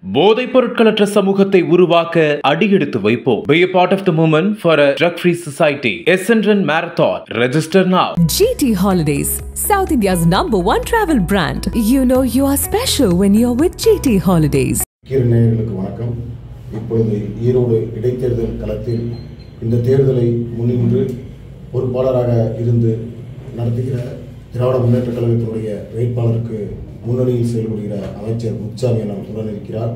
போதைப் பொருட்களற்ற சமூகத்தை உருவாக்க அடியெடுத்து வைப்போம். Be a part of the movement for a drug-free society. Essendon Marathon. Register now. GT Holidays, South India's #1 travel brand. You know you are special when you're with GT Holidays. நேயர்களுக்கு வணக்கம். இப்பொழுது ஈரோடு இடைத்தேர்தல் களத்தில் இந்த தேர்தலை முன்னின்று பொறுப்பாளராக இருந்து நடத்துகிற திராவிட முன்னேற்ற கழகத்தினுடைய வேட்பாளருக்கு முன்னணியில் செயல்படுகிற அமைச்சர் முத்துசாமி அண்ணன் உடன் இருக்கிறார்.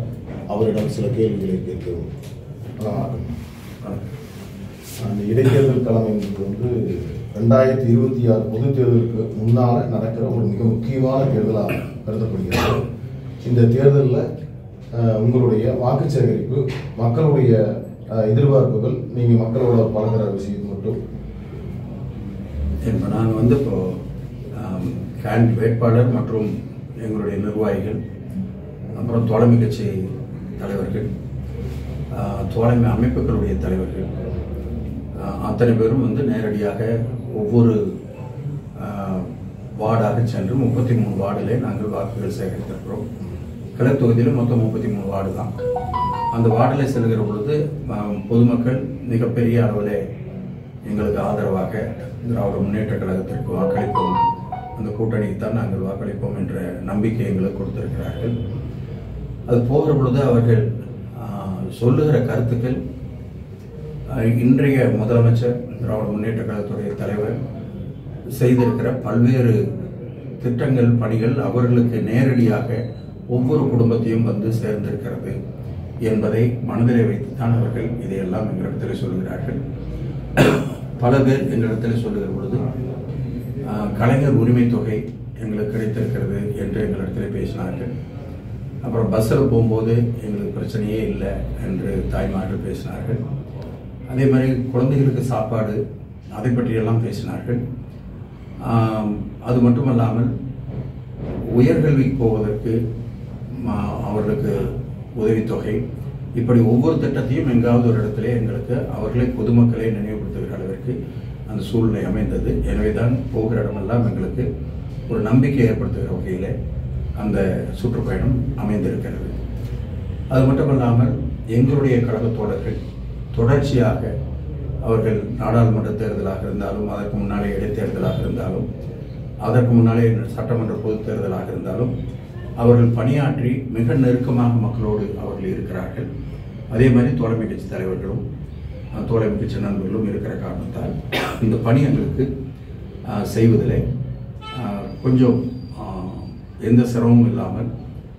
அவரிடம் சில கேள்விகளை கேட்கிறோம். அந்த இடைத்தேர்தல் களம் என்பது 2026 பொது தேர்தலுக்கு முன்னால் நடக்கிற ஒரு மிக முக்கியமான தேர்தலாக கருதப்படுகிறது. இந்த தேர்தலில் உங்களுடைய வாக்கு சேகரிப்பு, மக்களுடைய எதிர்பார்ப்புகள், நீங்கள் மக்களோட பழகிற விஷயம் மட்டும். இப்போ நாங்கள் வேட்பாளர் மற்றும் எங்களுடைய நிர்வாகிகள், அப்புறம் தோழமை கட்சி தலைவர்கள், தோழமை அமைப்புகளுடைய தலைவர்கள் அத்தனை பேரும் நேரடியாக ஒவ்வொரு வார்டாக சென்று 33 வார்டிலே நாங்கள் வாக்குகள் சேகரித்திருக்கிறோம். கிழக்கு தொகுதியில் மொத்தம் 33 வார்டு தான். அந்த வார்டில் செல்கிற பொழுது பொதுமக்கள் மிகப்பெரிய அளவில் எங்களுக்கு ஆதரவாக திராவிட முன்னேற்ற கழகத்திற்கு வாக்களிப்போம், அந்த கூட்டணிக்கு தான் நாங்கள் வாக்களிப்போம் என்ற நம்பிக்கை எங்களுக்கு கொடுத்திருக்கிறார்கள். அது போகிற பொழுது அவர்கள் சொல்லுகிற கருத்துக்கள் இன்றைய முதலமைச்சர் திராவிட முன்னேற்ற கழகத்துடைய தலைவர் செய்திருக்கிற பல்வேறு திட்டங்கள், பணிகள் அவர்களுக்கு நேரடியாக ஒவ்வொரு குடும்பத்தையும் வந்து சேர்ந்திருக்கிறது என்பதை மனதிலே வைத்துத்தான் அவர்கள் இதையெல்லாம் எங்களிடத்தில் சொல்கிறார்கள். பல பேர் எங்களிடத்தில் சொல்லுகிற பொழுது கலைஞர் உரிமை தொகை எங்களுக்கு கிடைத்திருக்கிறது என்று எங்களிடத்தில் பேசினார்கள். அப்புறம் பஸ்ஸில் போகும்போது எங்களுக்கு பிரச்சனையே இல்லை என்று தாய்மார்கள் பேசினார்கள். அதே மாதிரி குழந்தைகளுக்கு சாப்பாடு, அதை பற்றியெல்லாம் பேசினார்கள். அது மட்டுமல்லாமல் உயர்கல்விக்கு போவதற்கு அவர்களுக்கு உதவித்தொகை, இப்படி ஒவ்வொரு திட்டத்தையும் எங்காவது ஒரு இடத்துல எங்களுக்கு அவர்களே பொதுமக்களை நினைவுபடுத்துகிற அளவிற்கு அந்த சூழ்நிலை அமைந்தது. எனவே தான் போகிற இடமெல்லாம் எங்களுக்கு ஒரு நம்பிக்கை ஏற்படுத்துகிற வகையில் அந்த சுற்றுப்பயணம் அமைந்திருக்கிறது. அது மட்டுமல்லாமல் எங்களுடைய கழக தோழர்கள் தொடர்ச்சியாக அவர்கள் நாடாளுமன்ற தேர்தலாக இருந்தாலும், அதற்கு முன்னாலே இடைத்தேர்தலாக இருந்தாலும், அதற்கு முன்னாலே சட்டமன்ற பொதுத் தேர்தலாக இருந்தாலும் அவர்கள் பணியாற்றி மிக நெருக்கமாக மக்களோடு அவர்கள் இருக்கிறார்கள். அதே மாதிரி தோழமை கட்சி தலைவர்களும் தோழமை கட்சி நண்பர்களும் இருக்கிற காரணத்தால் இந்த பணி எங்களுக்கு செய்வதில் கொஞ்சம் எந்த சிரமமும் இல்லாமல்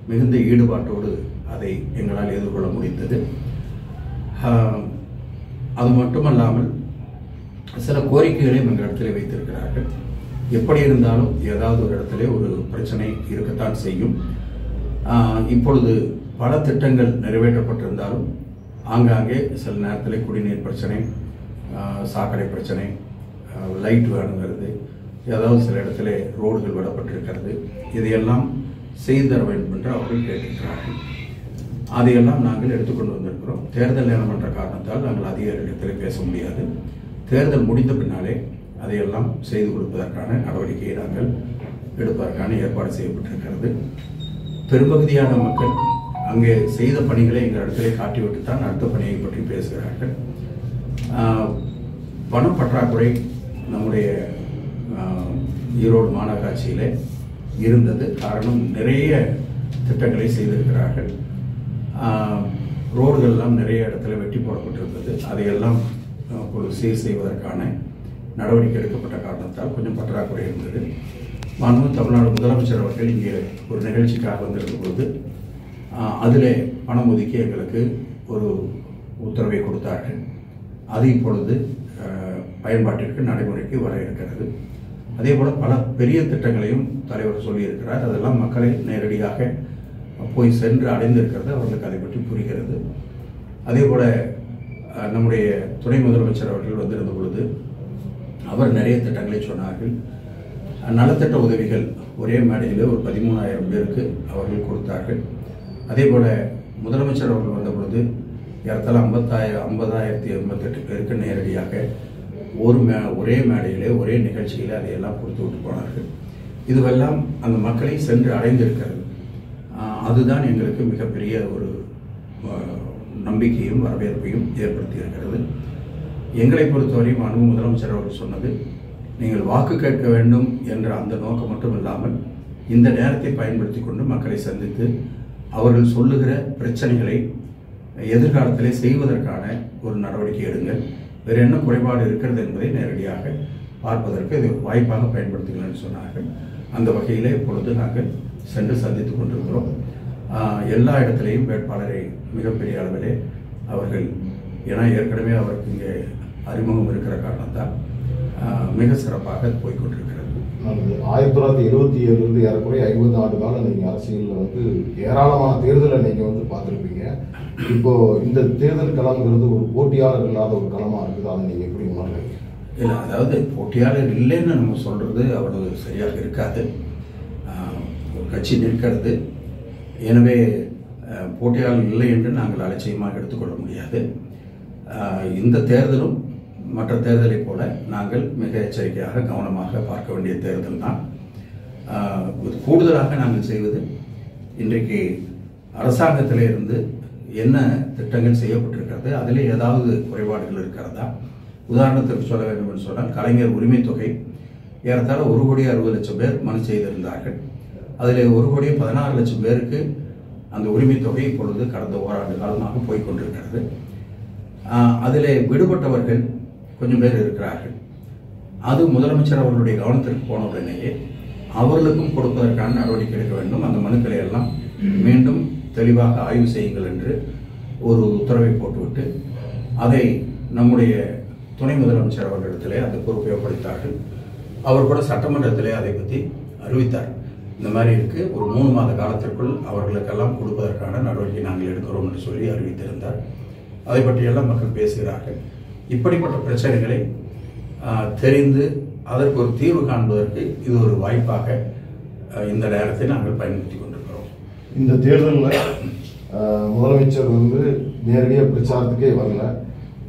மிகுந்த ஈடுபாட்டோடு அதை எங்களால் எதிர்கொள்ள முடிந்தது. அது மட்டுமல்லாமல் சில கோரிக்கைகளையும் எங்கள் இடத்துல வைத்திருக்கிறார்கள். எப்படி இருந்தாலும் ஏதாவது ஒரு இடத்துல ஒரு பிரச்சனை இருக்கத்தான் செய்யும். இப்பொழுது பல திட்டங்கள் நிறைவேற்றப்பட்டிருந்தாலும் ஆங்காங்கே சில நேரத்தில் குடிநீர் பிரச்சனை, சாக்கடை பிரச்சனை, லைட் வேணுங்கிறது, ஏதாவது சில இடத்துல ரோடுகள் விடப்பட்டிருக்கிறது, இதையெல்லாம் செய்து தர வேண்டும் என்று அவர்கள் கேட்டிருக்கிறார்கள். அதையெல்லாம் நாங்கள் எடுத்துக்கொண்டு வந்திருக்கிறோம். தேர்தல் நேரம் என்ற காரணத்தால் நாங்கள் அதிகாரிகளிடத்தில் பேச முடியாது. தேர்தல் முடிந்த பின்னாலே அதையெல்லாம் செய்து கொடுப்பதற்கான நடவடிக்கையை நாங்கள் எடுப்பதற்கான ஏற்பாடு செய்யப்பட்டிருக்கிறது. பெரும்பகுதியான மக்கள் அங்கே செய்த பணிகளை எங்கள் இடத்திலே காட்டிவிட்டு தான் அடுத்த பணியை பற்றி பேசுகிறார்கள். பணம் பற்றாக்குறை நம்முடைய ஈரோடு மாநகராட்சியிலே இருந்தது. காரணம், நிறைய திட்டங்களை செய்திருக்கிறார்கள். ரோடுகள்லாம் நிறைய இடத்துல வெட்டி போடப்பட்டிருந்தது. அதையெல்லாம் ஒரு சீர் செய்வதற்கான நடவடிக்கை எடுக்கப்பட்ட காரணத்தால் கொஞ்சம் பற்றாக்குறை இருந்தது. தமிழ்நாடு முதலமைச்சர் அவர்கள் இங்கே ஒரு நிகழ்ச்சிக்காக வந்திருந்த பொழுது அதில் பணம் ஒதுக்கி எங்களுக்கு ஒரு உத்தரவை கொடுத்தார்கள். அது இப்பொழுது பயன்பாட்டிற்கு நடைமுறைக்கு வர இருக்கிறது. அதே போல் பல பெரிய திட்டங்களையும் தலைவர் சொல்லியிருக்கிறார். அதெல்லாம் மக்களை நேரடியாக போய் சென்று அடைந்திருக்கிறது. அவர்களுக்கு அதை பற்றி புரிகிறது. அதே போல் நம்முடைய துணை முதலமைச்சர் அவர்கள் வந்திருந்த பொழுது அவர் நிறைய திட்டங்களை சொன்னார்கள். நலத்திட்ட உதவிகள் ஒரே மேடையில் ஒரு 13,000 பேருக்கு அவர்கள் கொடுத்தார்கள். அதே போல் முதலமைச்சர் அவர்கள் வந்த பொழுது ஏறத்தாழ 50,088 பேருக்கு நேரடியாக ஒரே மேடையிலே ஒரே நிகழ்ச்சியில் அதையெல்லாம் கொடுத்து விட்டு போனார்கள். இதுவெல்லாம் அந்த மக்களை சென்று அடைந்திருக்கிறது. அதுதான் எங்களுக்கு மிகப்பெரிய ஒரு நம்பிக்கையும் வரவேற்பையும் ஏற்படுத்தி இருக்கிறது. எங்களை பொறுத்தவரையும் மாண்பு முதலமைச்சர் அவர்கள் சொன்னது, நீங்கள் வாக்கு கேட்க வேண்டும் என்ற அந்த நோக்கம் மட்டும் இல்லாமல் இந்த நேரத்தை பயன்படுத்தி கொண்டு மக்களை சந்தித்து அவர்கள் சொல்லுகிற பிரச்சனைகளை எதிர்காலத்திலே செய்வதற்கான ஒரு நடவடிக்கை எடுங்கள், வேறு என்ன குறைபாடு இருக்கிறது என்பதை நேரடியாக பார்ப்பதற்கு இது வாய்ப்பாக பயன்படுத்துங்கள் என்று சொன்னார்கள். அந்த வகையிலே இப்பொழுது நாங்கள் சென்று சந்தித்துக் கொண்டிருக்கிறோம். எல்லா இடத்திலையும் வேட்பாளரை மிகப்பெரிய அளவிலே அவர்கள், ஏன்னா ஏற்கனவே அவருக்கு இங்கே அறிமுகம் இருக்கிற காரணத்தால் மிக சிறப்பாக போய்கொண்டிருக்கிறது. 1977 ஏறக்குறைய 50 ஆண்டு காலம் நீங்கள் அரசியலில் ஏராளமான தேர்தலை நீங்கள் பார்த்துருப்பீங்க. இப்போ இந்த தேர்தல் களம்ங்கிறது ஒரு போட்டியாளர் இல்லாத ஒரு களமாக இருக்குது. அதை நீங்கள் எப்படி உணர்றீங்க? இல்லை, அதாவது போட்டியாளர் இல்லைன்னு நம்ம சொல்கிறது அவ்வளவு சரியாக இருக்காது. ஒரு கட்சி நிற்கிறது, எனவே போட்டியாளர் இல்லை என்று நாங்கள் அலட்சியமாக எடுத்துக்கொள்ள முடியாது. இந்த தேர்தலும் மற்ற தேர்தலை போல நாங்கள் மிக எச்சரிக்கையாக கவனமாக பார்க்க வேண்டிய தேர்தல் தான். கூடுதலாக நாங்கள் செய்வது, இன்றைக்கு அரசாங்கத்திலே இருந்து என்ன திட்டங்கள் செய்யப்பட்டிருக்கிறது, அதில் ஏதாவது குறைபாடுகள் இருக்கிறதா? உதாரணத்திற்கு சொல்ல வேண்டும் என்று சொன்னால், கலைஞர் உரிமை தொகை ஏறத்தாழ 1,60,00,000 பேர் மனு செய்திருந்தார்கள். அதில் 1,16,00,000 பேருக்கு அந்த உரிமை தொகை இப்பொழுது கடந்த ஓராண்டு காலமாக போய்கொண்டிருக்கிறது. அதில் விடுபட்டவர்கள் கொஞ்சம் பேர் இருக்கிறார்கள். அது முதலமைச்சர் அவர்களுடைய கவனத்திற்கு போன உடனேயே அவர்களுக்கும் கொடுப்பதற்கான நடவடிக்கை எடுக்க வேண்டும். அந்த மனுக்களை எல்லாம் மீண்டும் தெளிவாக ஆய்வு செய்யுங்கள் என்று ஒரு உத்தரவை போட்டுவிட்டு அதை நம்முடைய துணை முதலமைச்சர் அவர்களிடத்திலே அந்த பொறுப்பை ஒப்படைத்தார்கள். அவர் கூட சட்டமன்றத்திலே அதை பற்றி அறிவித்தார். இந்த மாதிரி இருக்கு, ஒரு 3 மாத காலத்திற்குள் அவர்களுக்கெல்லாம் கொடுப்பதற்கான நடவடிக்கை நாங்கள் எடுக்கிறோம் என்று சொல்லி அறிவித்திருந்தார். அதை பற்றியெல்லாம் மக்கள் பேசுகிறார்கள். இப்படிப்பட்ட பிரச்சனைகளை தெரிந்து அதற்கு ஒரு தீர்வு காண்பதற்கு இது ஒரு வாய்ப்பாக இந்த நேரத்தை நாங்கள் பயன்படுத்தி கொண்டிருக்கிறோம். இந்த தேர்தலில் முதலமைச்சர் நேரடியாக பிரச்சாரத்துக்கே வரல,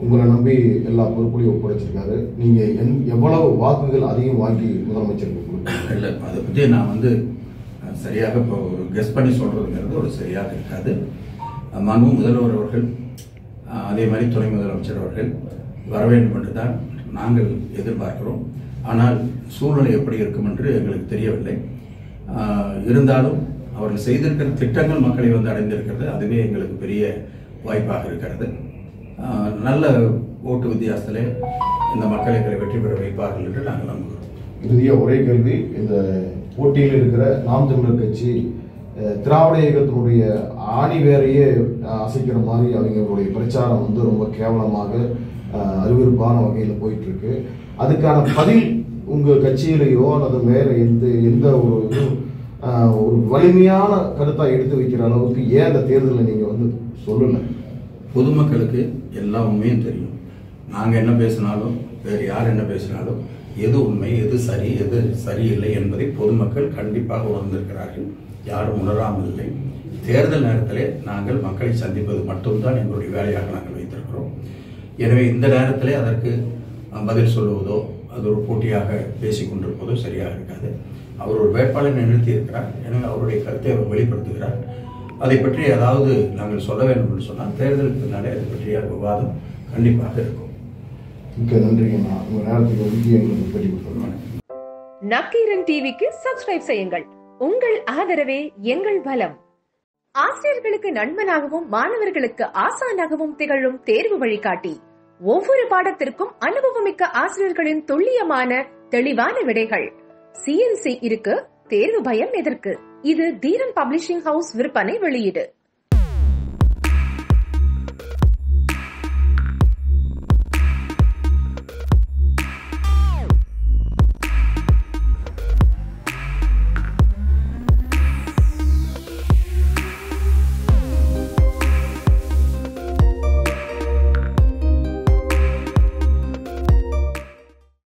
உங்களை நம்பி எல்லா பொறுப்புலையும் ஒப்படைச்சிருக்காரு. நீங்கள் எவ்வளவு வாக்குகள் அதிகம் வாங்கி முதலமைச்சருக்கு கொடுப்பீங்க? இல்லை, அதை பற்றி நான் சரியாக இப்போ ஒரு கெஸ் பண்ணி சொல்றதுங்கிறது ஒரு சரியாக இருக்காது. மாண்பு முதல்வர் அவர்கள் அதே மாதிரி துணை முதலமைச்சர் அவர்கள் வர வேண்டும் என்று தான் நாங்கள் எதிர்பார்க்கிறோம். ஆனால் சூழ்நிலை எப்படி இருக்கும் என்று எங்களுக்கு தெரியவில்லை. இருந்தாலும் அவர்கள் செய்திருக்கிற திட்டங்கள் மக்களை அடைந்திருக்கிறது, அதுவே எங்களுக்கு பெரிய வாய்ப்பாக இருக்கிறது. நல்ல ஓட்டு வித்தியாசத்திலே இந்த மக்களை வெற்றி பெற வைப்பார்கள் என்று நாங்கள் நம்புகிறோம். இறுதியாக ஒரே கேள்வி, இந்த போட்டியில் இருக்கிற நாம் தமிழர் கட்சி திராவிட இயக்கத்தினுடைய ஆணி வேறையே அசைக்கிற மாதிரி அவங்களுடைய பிரச்சாரம் ரொம்ப கேவலமாக அருவருப்பான வகையில் போயிட்டு இருக்கு. அதுக்கான பதில் உங்கள் கட்சியிலேயோ அல்லது வேற எந்த ஒரு வலிமையான கருத்தாக எடுத்து வைக்கிற அளவுக்கு ஏன் அந்த தேர்தலில் நீங்கள் சொல்லலை? பொதுமக்களுக்கு எல்லா உண்மையும் தெரியும். நாங்கள் என்ன பேசினாலும் வேறு யார் என்ன பேசினாலும் எது உண்மை, எது சரி, எது சரியில்லை என்பதை பொதுமக்கள் கண்டிப்பாக உணர்ந்திருக்கிறார்கள். யாரும் உணராமல் இல்லை. தேர்தல் நேரத்திலே நாங்கள் மக்களை சந்திப்பது மட்டும்தான் எங்களுடைய வேலையாக நாங்கள் வைத்திருக்கிறோம். எனவே இந்த நேரத்திலே அதற்கு பதில் சொல்லுவதோ அது ஒரு போட்டியாக பேசிக் கொண்டிருப்பதோ சரியாக இருக்காது. அவர் ஒரு வேட்பாளரை நிறுத்தி இருக்கிறார், எனவே அவருடைய கருத்தை அவர் வெளிப்படுத்துகிறார். அதை பற்றி ஏதாவது நாங்கள் சொல்ல வேண்டும் என்று சொன்னால் தேர்தலுக்கு பின்னாலே அதை பற்றிய விவாதம் கண்டிப்பாக இருக்கும். மிக்க நன்றிங்கண்ணா, உங்க நேரத்துக்கு ஒதுக்கி எங்களுக்கு பற்றி கொடுத்துருவாங்க. நக்கீரன் டிவிக்கு சப்ஸ்கிரைப் செய்யுங்கள். உங்கள் ஆதரவே எங்கள் பலம். ஆசிரியர்களுக்கு நண்பனாகவும் மாணவர்களுக்கு ஆசானாகவும் திகழும் தேர்வு வழிகாட்டி. ஒவ்வொரு பாடத்திற்கும் அனுபவமிக்க ஆசிரியர்களின் துல்லியமான தெளிவான விடைகள். CNC இருக்கு, தேர்வு பயம் எதற்கு? இது தீரன் பப்ளிஷிங் ஹவுஸ் விற்பனை வெளியீடு.